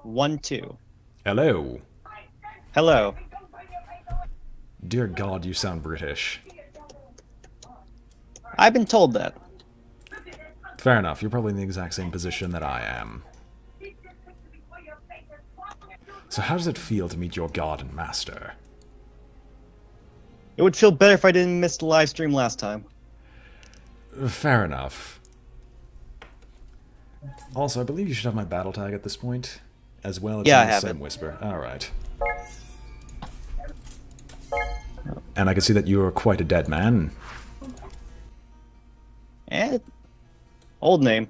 One, two. Hello. Hello. Dear God, you sound British. I've been told that. Fair enough, you're probably in the exact same position that I am. So how does it feel to meet your God and Master? It would feel better if I didn't miss the live stream last time. Fair enough. Also, I believe you should have my battle tag at this point. As well, it's Yeah, in I the have same it. whisper. Alright. And I can see that you are quite a dead man. Eh, old name.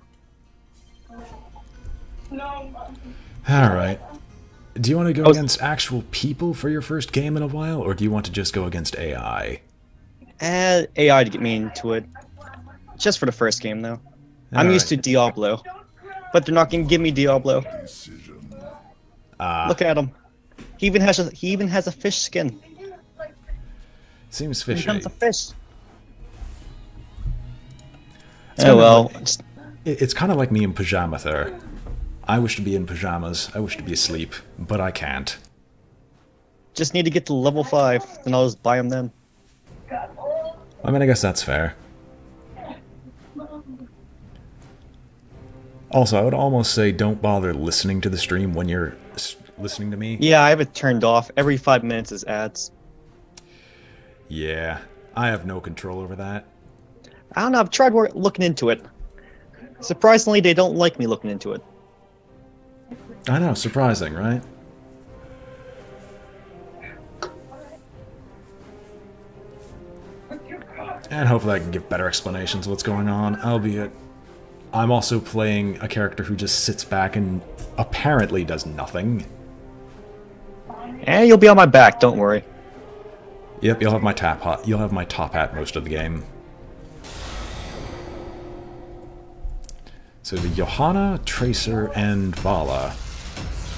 Alright. Do you want to go Oh, against actual people for your first game in a while, or do you want to just go against AI? AI to get me into it. Just for the first game, though. I'm used to Alright. Diablo. But they're not gonna give me Diablo. Ah, Look at him. He even has a fish skin. seems He fishy. becomes a fish. It's Oh kind of well. like, it's kind of like me in Pajamather. I wish to be in pajamas, I wish to be asleep, but I can't. Just need to get to level 5, then I'll just buy him then. I mean, I guess that's fair. Also, I would almost say don't bother listening to the stream when you're listening to me. Yeah, I have it turned off. Every 5 minutes is ads. Yeah, I have no control over that. I don't know, I've tried looking into it. Surprisingly, they don't like me looking into it. I know, surprising, right? And hopefully I can give better explanations of what's going on, albeit I'm also playing a character who just sits back and apparently does nothing. And you'll be on my back, don't worry. Yep, you'll have my top hat most of the game. So the Johanna, Tracer, and Vala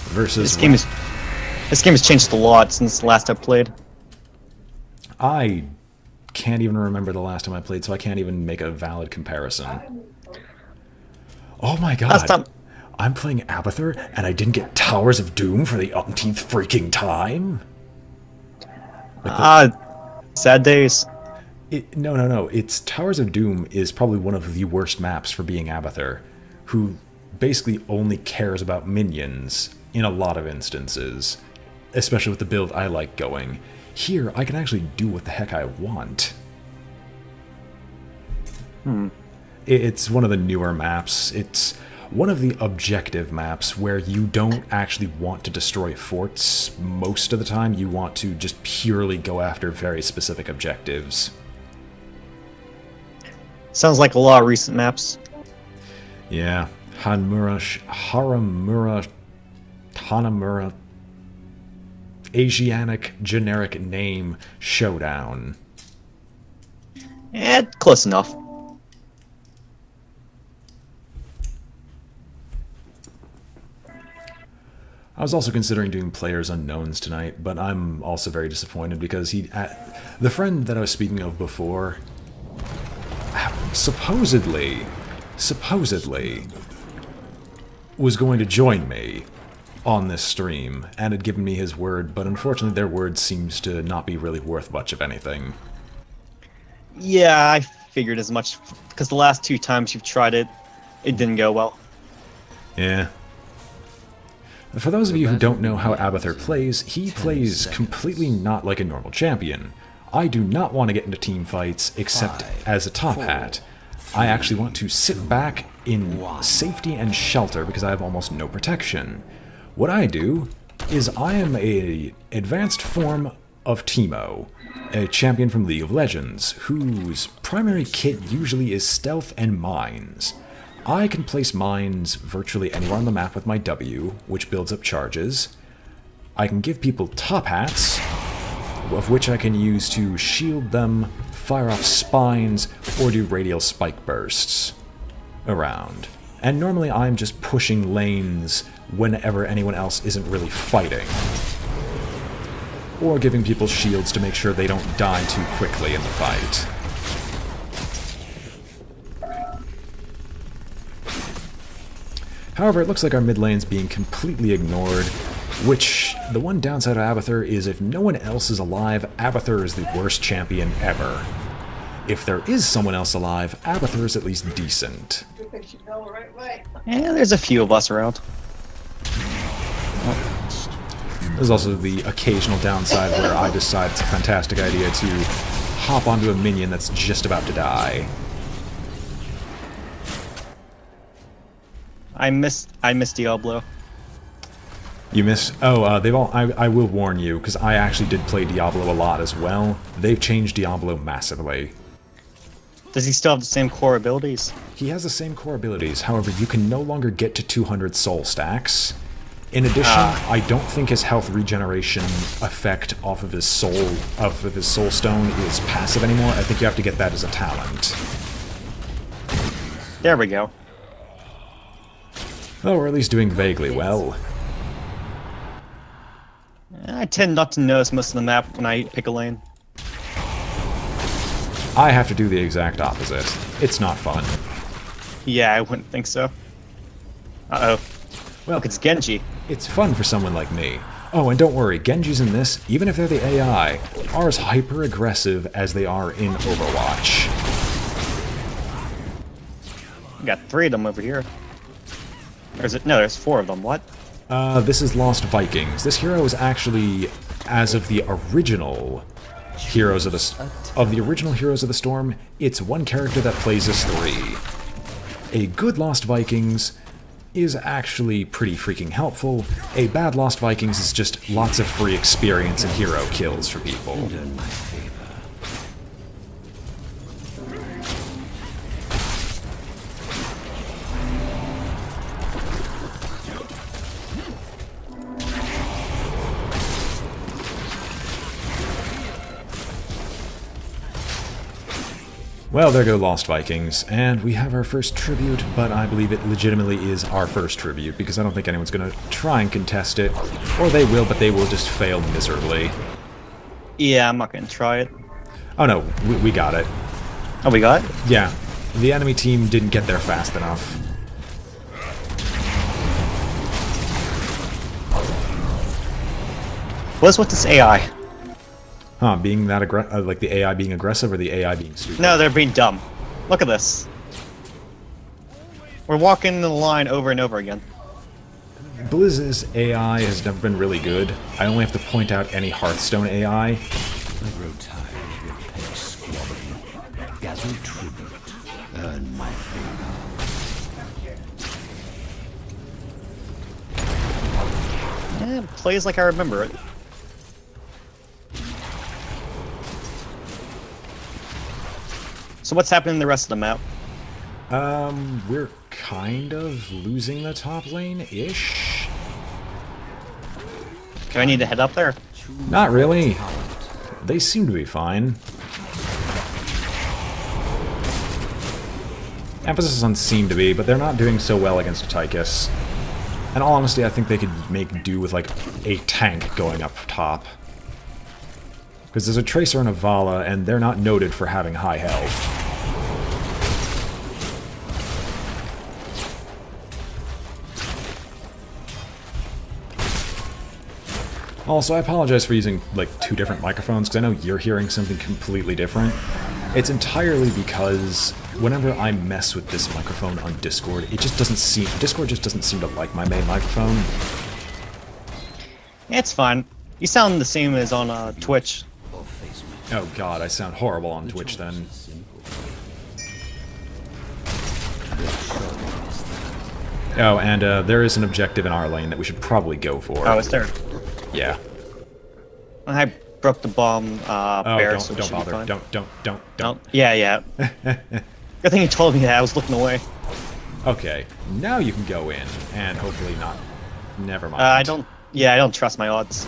versus... This game has changed a lot since the last I played. I can't even remember the last time I played, so I can't even make a valid comparison. Oh my god! Last time, I'm playing Abathur, and I didn't get Towers of Doom for the umpteenth freaking time? sad days. No. It's Towers of Doom is probably one of the worst maps for being Abathur, who basically only cares about minions in a lot of instances, especially with the build I like going. Here, I can actually do what the heck I want. It's one of the newer maps. It's one of the objective maps where you don't actually want to destroy forts. Most of the time, you want to just purely go after very specific objectives. Sounds like a lot of recent maps. Yeah. Hanamura, Asiatic generic name showdown. Close enough. I was also considering doing Players Unknowns tonight, but I'm also very disappointed because the friend that I was speaking of before, supposedly, was going to join me on this stream and had given me his word, but unfortunately their word seems to not be really worth much of anything. Yeah, I figured as much, because the last 2 times you've tried it, it didn't go well. Yeah. For those of you who don't know how Abathur plays, he plays completely not like a normal champion. I do not want to get into team fights except as a top hat. I actually want to sit back in safety and shelter because I have almost no protection. What I do is I am an advanced form of Teemo, a champion from League of Legends, whose primary kit usually is stealth and mines. I can place mines virtually anywhere on the map with my W, which builds up charges. I can give people top hats, of which I can use to shield them, fire off spines, or do radial spike bursts around. And normally I'm just pushing lanes whenever anyone else isn't really fighting. Or giving people shields to make sure they don't die too quickly in the fight. However, it looks like our mid lane's being completely ignored, which, the one downside of Abathur is if no one else is alive, Abathur is the worst champion ever. If there is someone else alive, Abathur is at least decent. Yeah, there's a few of us around. There's also the occasional downside where I decide it's a fantastic idea to hop onto a minion that's just about to die. I miss Diablo. You miss? Oh, they've all. I will warn you, because I actually did play Diablo a lot as well. They've changed Diablo massively. Does he still have the same core abilities? He has the same core abilities, however, you can no longer get to 200 soul stacks. In addition, I don't think his health regeneration effect off of his soul stone is passive anymore. I think you have to get that as a talent. There we go. Well, we're at least doing vaguely well. I tend not to notice most of the map when I pick a lane. I have to do the exact opposite. It's not fun. Yeah, I wouldn't think so. Uh-oh. Well, look, it's Genji. It's fun for someone like me. Oh, and don't worry, Genjis in this, even if they're the AI, are as hyper-aggressive as they are in Overwatch. We got 3 of them over here. Or is it? No, there's 4 of them. What? This is Lost Vikings. This hero is actually, as of the original Heroes of the Storm, it's one character that plays as 3. A good Lost Vikings is actually pretty freaking helpful. A bad Lost Vikings is just lots of free experience and hero kills for people. Well, there go Lost Vikings, and we have our first tribute, but I believe it legitimately is our first tribute, because I don't think anyone's going to try and contest it. Or they will, but they will just fail miserably. Yeah, I'm not going to try it. Oh no, we got it. Oh, we got it? Yeah, the enemy team didn't get there fast enough. What's with this AI? Huh, being that like the AI being aggressive or the AI being stupid? No, they're being dumb. Look at this. We're walking the line over and over again. Blizz's AI has never been really good. I only have to point out any Hearthstone AI. I grow tired of your petty squabbling. Gather tribute. Earn my favor. Eh, it plays like I remember it. So what's happening in the rest of the map? We're kind of losing the top lane-ish. Do I need to head up there? Not really. They seem to be fine. Emphasis on seem to be, but they're not doing so well against Tychus. In all honesty, I think they could make do with, like, a tank going up top. Because there's a Tracer and a Vala, and they're not noted for having high health. Also, I apologize for using, like, 2 different microphones, because I know you're hearing something completely different. It's entirely because whenever I mess with this microphone on Discord, it just doesn't seem... Discord just doesn't seem to like my main microphone. Yeah, it's fine. You sound the same as on Twitch. Oh god, I sound horrible on Twitch then. Oh, and there is an objective in our lane that we should probably go for. Oh, it's there. Yeah. I broke the bomb bear, so don't bother. Fine. Don't. Yeah, yeah. Good thing you told me that. I was looking away. Okay, now you can go in, and hopefully not... Never mind. I don't... Yeah, I don't trust my odds.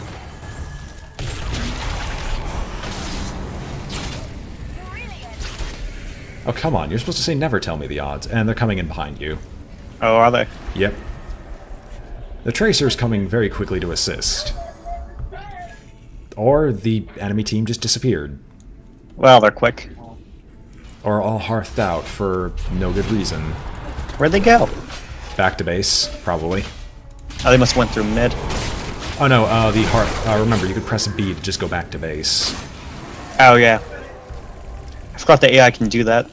Oh, come on, you're supposed to say never tell me the odds, and they're coming in behind you. Oh, are they? Yep. The Tracer's coming very quickly to assist. Or the enemy team just disappeared. Well, they're quick. Or all hearthed out for no good reason. Where'd they go? back to base, probably. Oh, they must went through mid. Oh no, the heart. Remember, you could press B to just go back to base. Oh yeah. I forgot the AI can do that.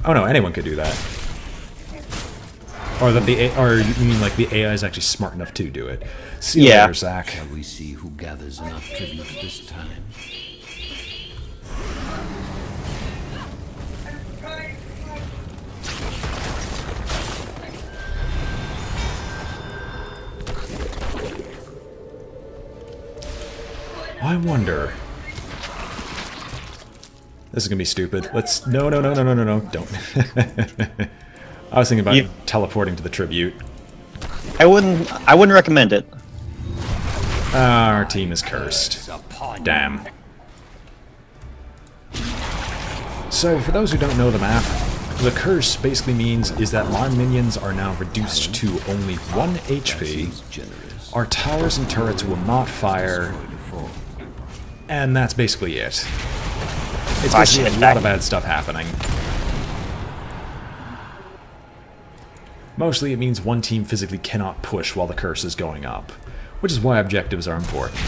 Oh no, anyone could do that. Or that or you mean like the AI is actually smart enough to do it? See you later, Zach. Shall we see who gathers enough tribute this time? I wonder. This is gonna be stupid. Let's no, don't. I was thinking about teleporting to the tribute. I wouldn't recommend it. Our team is cursed. Damn. So, for those who don't know the map, the curse basically means is that my minions are now reduced to only 1 HP. Our towers and turrets will not fire. And that's basically it. It's basically a lot of bad stuff happening. Mostly it means one team physically cannot push while the curse is going up, which is why objectives are important.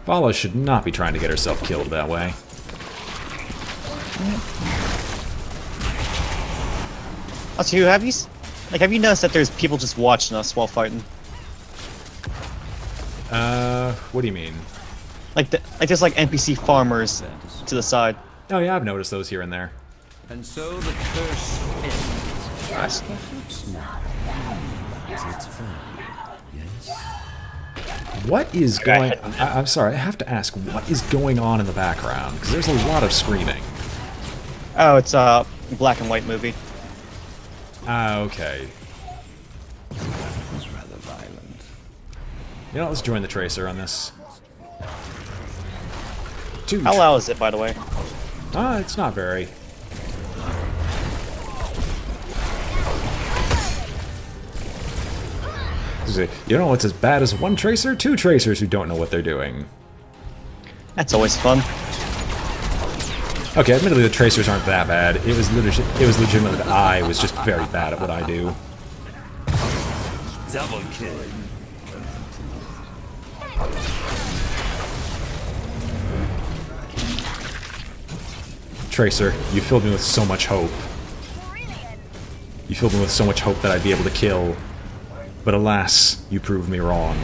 Vala should not be trying to get herself killed that way. Also, have you noticed that there's people just watching us while fighting? What do you mean? Like there's like NPC farmers to the side. Oh yeah, I've noticed those here and there. And so the curse ends. Gosh. What is going... I'm sorry, I have to ask, what is going on in the background? Because there's a lot of screaming. Oh, it's a black and white movie. Ah, okay. That was rather violent. You know, let's join the Tracer on this. How loud is it, by the way? It's not very. You know, it's as bad as one Tracer, 2 Tracers who don't know what they're doing. That's always fun. Okay, admittedly the Tracers aren't that bad. It was legitimate that I was just very bad at what I do. Double kill. Tracer, you filled me with so much hope. You filled me with so much hope that I'd be able to kill. But alas, you proved me wrong.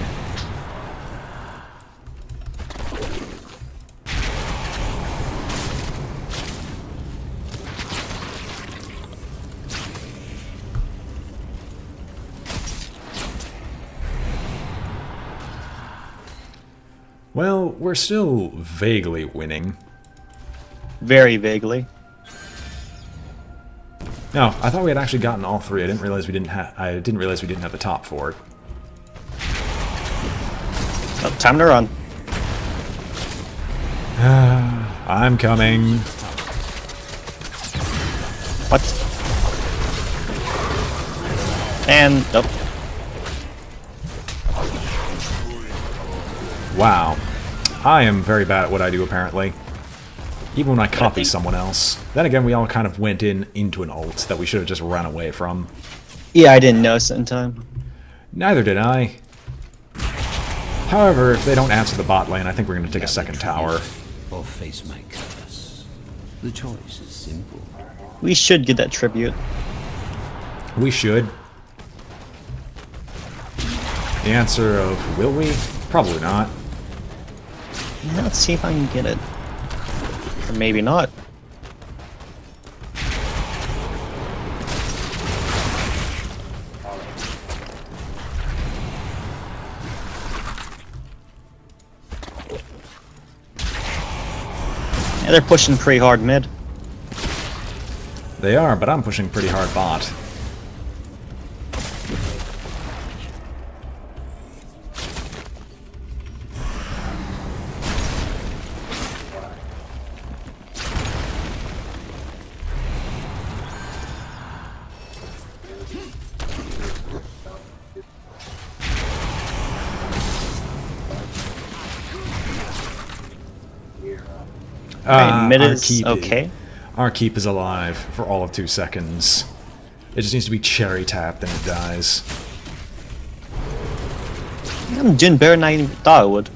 Well, we're still vaguely winning. Very vaguely. No, I thought we had actually gotten all 3. I didn't realize we didn't have. I didn't realize we didn't have the top for it. Oh, time to run. I'm coming. What? And nope. Wow, I am very bad at what I do apparently. Even when I copy someone else. Then again, we all kind of went into an ult that we should have just run away from. Yeah, I didn't notice it in time. Neither did I. However, if they don't answer the bot lane, I think we're going to take a second tower. Or face my curse. The choice is simple. We should get that tribute. We should. The answer of will we? Probably not. Yeah, let's see if I can get it. Or maybe not. Yeah, they're pushing pretty hard mid. They are, but I'm pushing pretty hard bot. Alright, mid our is keep okay. Our keep is alive for all of 2 seconds. It just needs to be cherry tapped and it dies. I'm doing better than I even thought I would.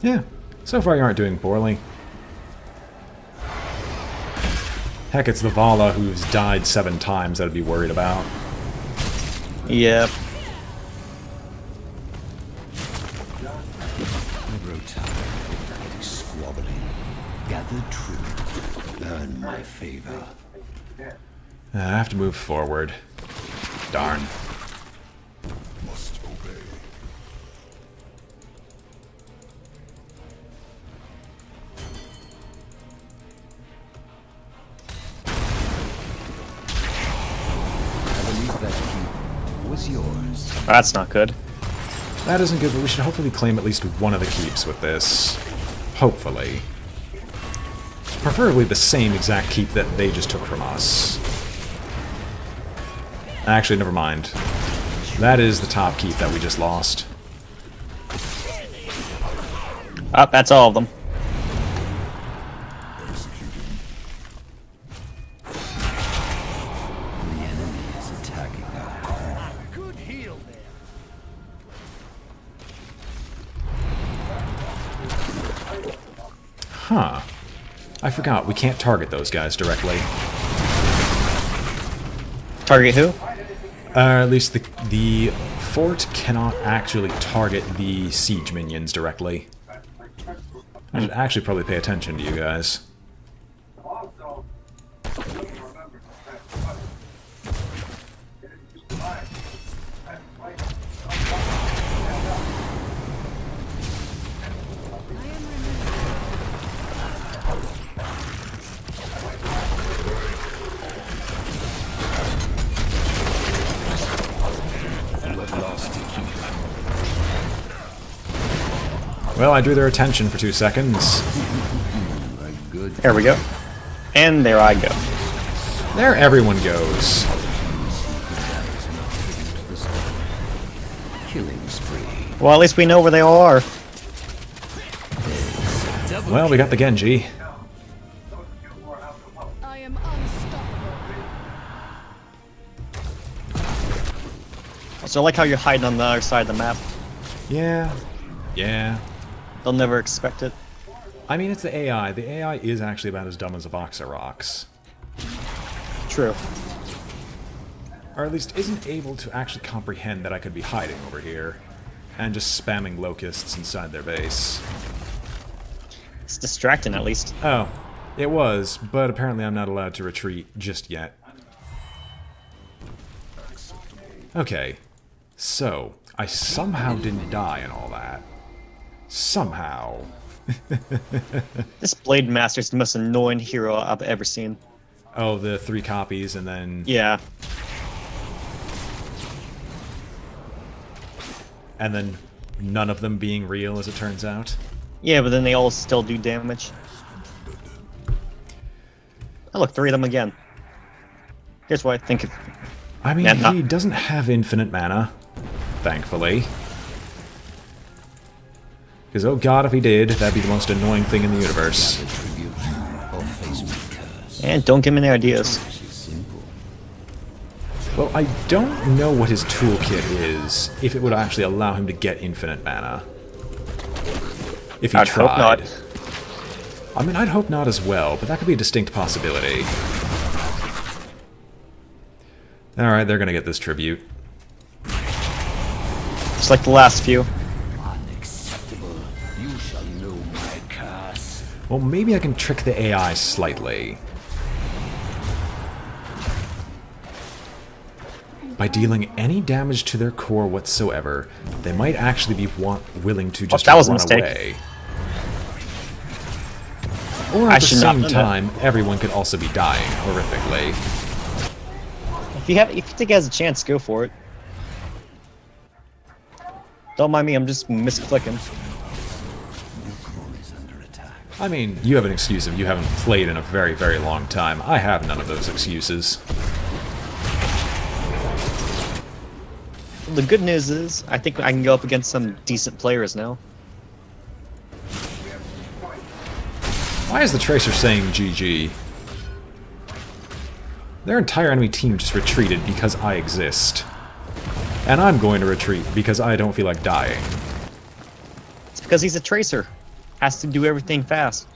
Yeah, so far you aren't doing poorly. Heck, it's the Vala who's died 7 times that I'd be worried about. Yeah. I grow tired of squabbling. Gather truth. Earn my favor. I have to move forward. Darn. Must obey. I believe that keep was yours. That's not good. That isn't good, but we should hopefully claim at least one of the keeps with this. Hopefully. Preferably the same exact keep that they just took from us. Actually, never mind. That is the top keep that we just lost. Oh, that's all of them. The enemy is attacking our core. Good heal there. Huh. I forgot, we can't target those guys directly. Target who? At least the fort cannot actually target the siege minions directly. I should actually probably pay attention to you guys. Well, I drew their attention for 2 seconds. There we go. And there I go. There everyone goes. Killing spree. Well, at least we know where they all are. Well, we got the Genji. I am unstoppable. So I like how you're hiding on the other side of the map. Yeah. Yeah. They'll never expect it. I mean, it's the AI. The AI is actually about as dumb as a box of rocks. True. Or at least isn't able to actually comprehend that I could be hiding over here. And just spamming locusts inside their base. It's distracting, at least. Oh. It was, but apparently I'm not allowed to retreat just yet. Okay. So, I somehow didn't die and all that. Somehow. This Blade Master's the most annoying hero I've ever seen. Oh, the 3 copies and then... Yeah. And then none of them being real, as it turns out. Yeah, but then they all still do damage. Oh, look, 3 of them again. Here's what I think. I mean, Yeah, he doesn't have infinite mana, thankfully. Because, oh god, if he did, that'd be the most annoying thing in the universe. And don't give me any ideas. Well, I don't know what his toolkit is, if it would actually allow him to get infinite mana. If he I'd tried. hope not. I mean, I'd hope not as well, but that could be a distinct possibility. Alright, they're gonna get this tribute. Just like the last few. Unacceptable. You shall know my curse. Well, maybe I can trick the AI slightly. By dealing any damage to their core whatsoever, they might actually be willing to just that was a run mistake. away. Or I at the should not same have done that. time, everyone could also be dying horrifically. If you think he has a chance, go for it. Don't mind me, I'm just misclicking. I mean, you have an excuse if you haven't played in a very, very long time. I have none of those excuses. The good news is, I think I can go up against some decent players now. Why is the Tracer saying GG? Their entire enemy team just retreated because I exist. And I'm going to retreat because I don't feel like dying. It's because he's a tracer. Has to do everything fast.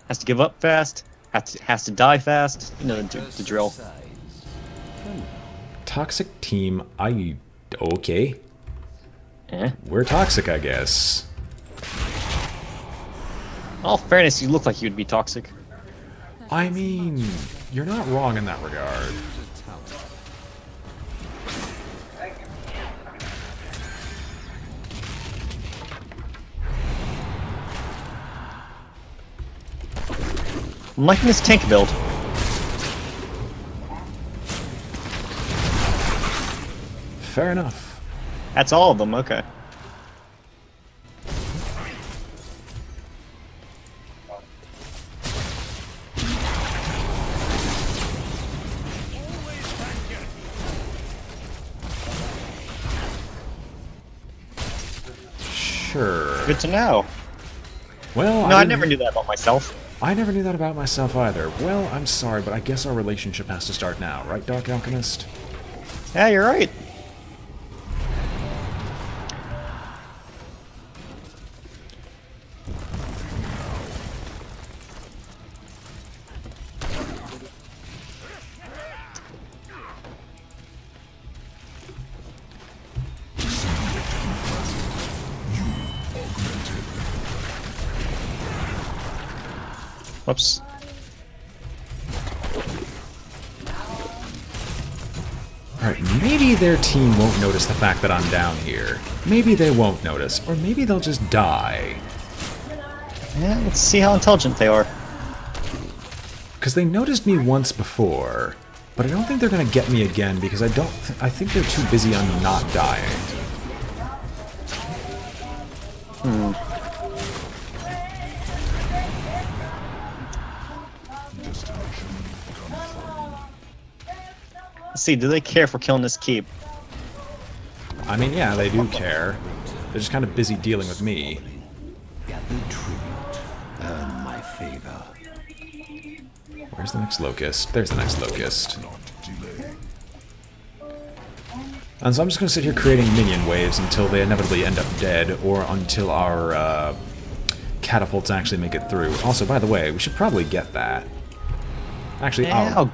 Has to give up fast. Has to die fast. You know the drill. Toxic team, okay. Eh? We're toxic, I guess. In all fairness, you look like you'd be toxic. I mean, you're not wrong in that regard. I'm liking this tank build. Fair enough. That's all of them, okay. Sure. Good to know. Well, No, I never knew that about myself. I never knew that about myself either. Well, I'm sorry, but I guess our relationship has to start now, right, Darkalchemist? Yeah, you're right. Whoops. Alright, maybe their team won't notice the fact that I'm down here. Maybe they won't notice, or maybe they'll just die. Yeah, let's see how intelligent they are. Because they noticed me once before, but I don't think they're going to get me again because I think they're too busy on not dying. Let's see, do they care for killing this keep? I mean, yeah, they do care. They're just kind of busy dealing with me. Gather tribute. Earn my favor. Where's the next locust? There's the next locust. And so I'm just going to sit here creating minion waves until they inevitably end up dead, or until our catapults actually make it through. Also, by the way, we should probably get that. Actually, Yeah,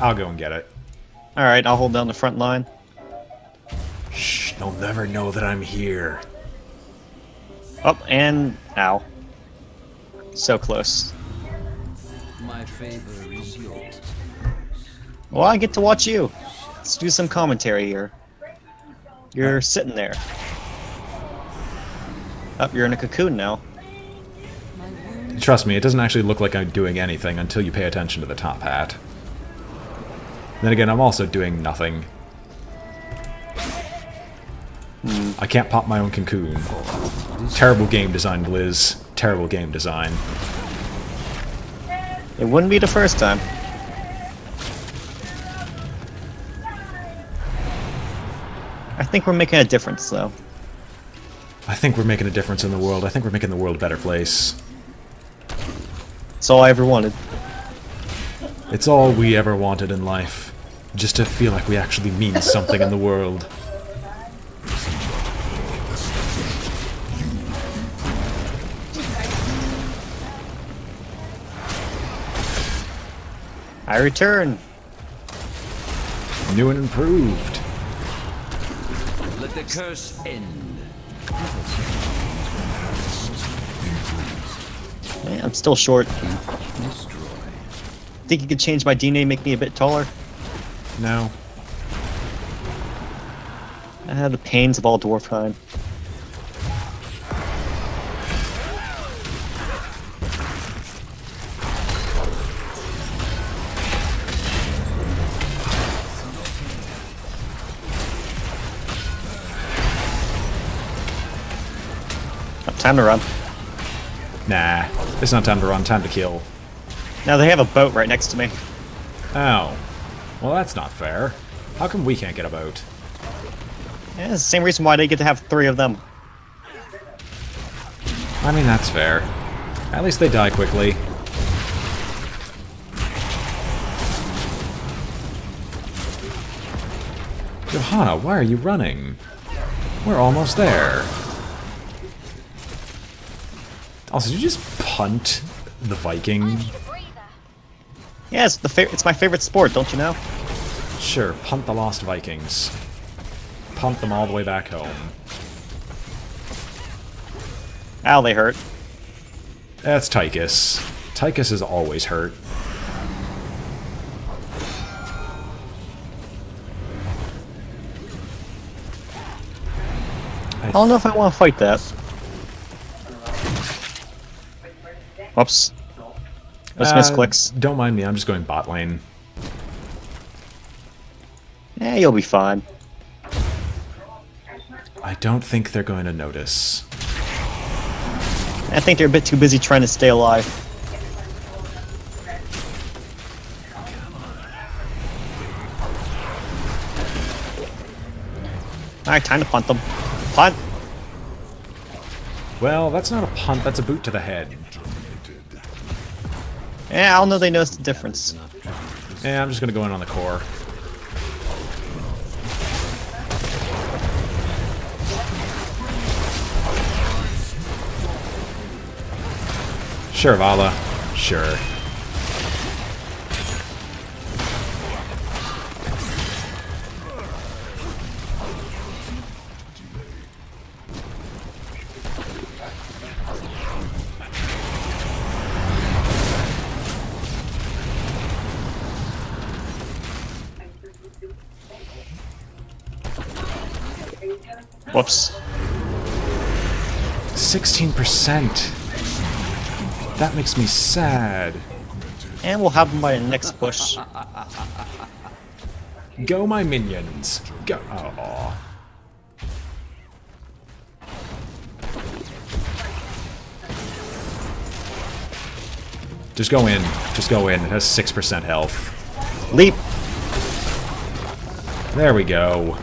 I'll go and get it. Alright, I'll hold down the front line. Shh, they'll never know that I'm here. Oh, and... ow. So close. My favor is yours. Well, I get to watch you. Let's do some commentary here. You're sitting there. Oh, you're in a cocoon now. Trust me, it doesn't actually look like I'm doing anything until you pay attention to the top hat. Then again, I'm also doing nothing. I can't pop my own cocoon. Terrible game design, Liz. Terrible game design. It wouldn't be the first time. I think we're making a difference, though. I think we're making a difference in the world. I think we're making the world a better place. That's all I ever wanted. It's all we ever wanted in life. Just to feel like we actually mean something in the world. I return. New and improved. Let the curse end. Yeah, I'm still short. Think you could change my DNA, make me a bit taller? No. The pains of all dwarfheim. Time to run. Nah. It's not time to run, time to kill. Now they have a boat right next to me. Oh. Well, that's not fair. How come we can't get a boat? Yeah, it's the same reason why they get to have 3 of them. I mean, that's fair. At least they die quickly. Johanna, why are you running? We're almost there. Also, did you just punt the Viking? Yeah, it's my favorite sport, don't you know? Sure, punt the Lost Vikings. Punt them all the way back home. Ow, they hurt. That's Tychus. Tychus is always hurt. I don't know if I want to fight that. Whoops. Let's misclicks. Don't mind me, I'm just going bot lane. Eh, you'll be fine. I don't think they're going to notice. I think they're a bit too busy trying to stay alive. Alright, time to punt them. Punt! Well, that's not a punt, that's a boot to the head. Yeah, I don't know they noticed the difference. Yeah, I'm just gonna go in on the core. Sure, Vala. Sure. Whoops. 16%. That makes me sad. And we'll have them by the next push. Go, my minions. Go. Oh. Just go in. Just go in. It has 6% health. Leap! There we go.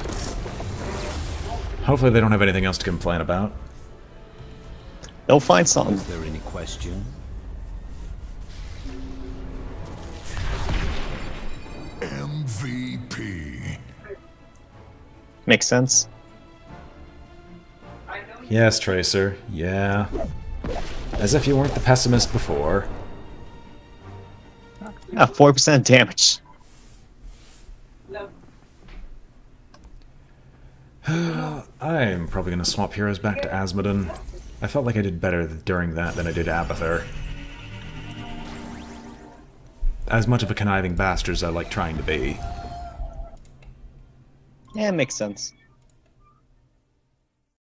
Hopefully they don't have anything else to complain about. They'll find something. Is there any question? MVP. Makes sense. Yes, Tracer. Yeah. As if you weren't the pessimist before. Yeah, 4% damage. I'm probably going to swap heroes back to Asmodon. I felt like I did better during that than I did Abathur. As much of a conniving bastard as I like trying to be. Yeah, it makes sense.